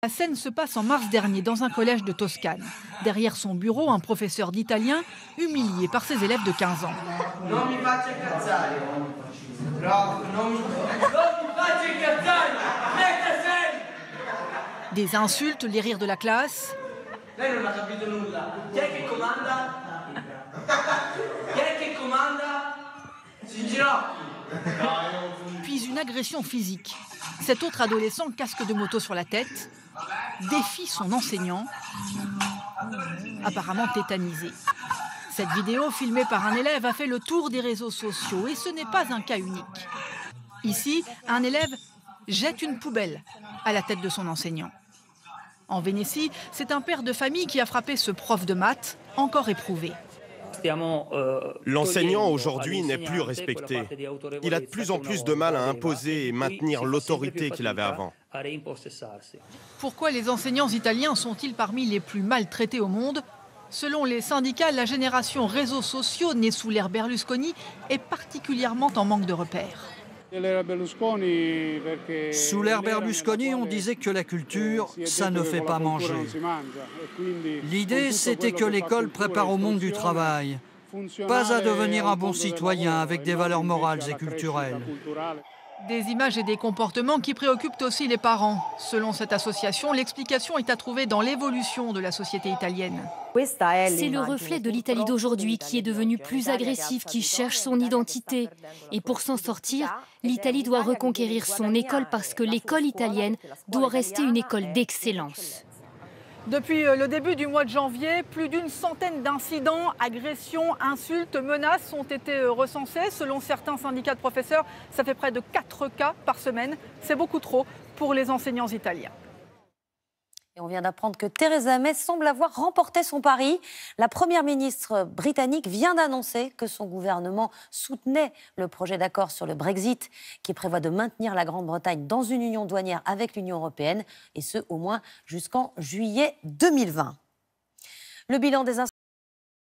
La scène se passe en mars dernier dans un collège de Toscane. Derrière son bureau, un professeur d'italien humilié par ses élèves de 15 ans. Non mi faccia incazzare. Non mi faccia incazzare. Metta sei. Des insultes, les rires de la classe. Lei non ha capito nulla. Chi è che comanda? Chi è che comanda? Si ginocchi. Puis une agression physique. Cet autre adolescent, casque de moto sur la tête, défie son enseignant, apparemment tétanisé. Cette vidéo, filmée par un élève, a fait le tour des réseaux sociaux et ce n'est pas un cas unique. Ici, un élève jette une poubelle à la tête de son enseignant. En Vénétie, c'est un père de famille qui a frappé ce prof de maths, encore éprouvé. L'enseignant aujourd'hui n'est plus respecté. Il a de plus en plus de mal à imposer et maintenir l'autorité qu'il avait avant. Pourquoi les enseignants italiens sont-ils parmi les plus maltraités au monde? Selon les syndicats, la génération réseaux sociaux née sous l'ère Berlusconi est particulièrement en manque de repères. Sous l'ère Berlusconi, on disait que la culture, ça ne fait pas manger. L'idée, c'était que l'école prépare au monde du travail, pas à devenir un bon citoyen avec des valeurs morales et culturelles. Des images et des comportements qui préoccupent aussi les parents. Selon cette association, l'explication est à trouver dans l'évolution de la société italienne. C'est le reflet de l'Italie d'aujourd'hui qui est devenue plus agressive, qui cherche son identité. Et pour s'en sortir, l'Italie doit reconquérir son école parce que l'école italienne doit rester une école d'excellence. Depuis le début du mois de janvier, plus d'une centaine d'incidents, agressions, insultes, menaces ont été recensés. Selon certains syndicats de professeurs, ça fait près de 4 cas par semaine. C'est beaucoup trop pour les enseignants italiens. Et on vient d'apprendre que Theresa May semble avoir remporté son pari. La première ministre britannique vient d'annoncer que son gouvernement soutenait le projet d'accord sur le Brexit qui prévoit de maintenir la Grande-Bretagne dans une union douanière avec l'Union européenne et ce au moins jusqu'en juillet 2020. Le bilan des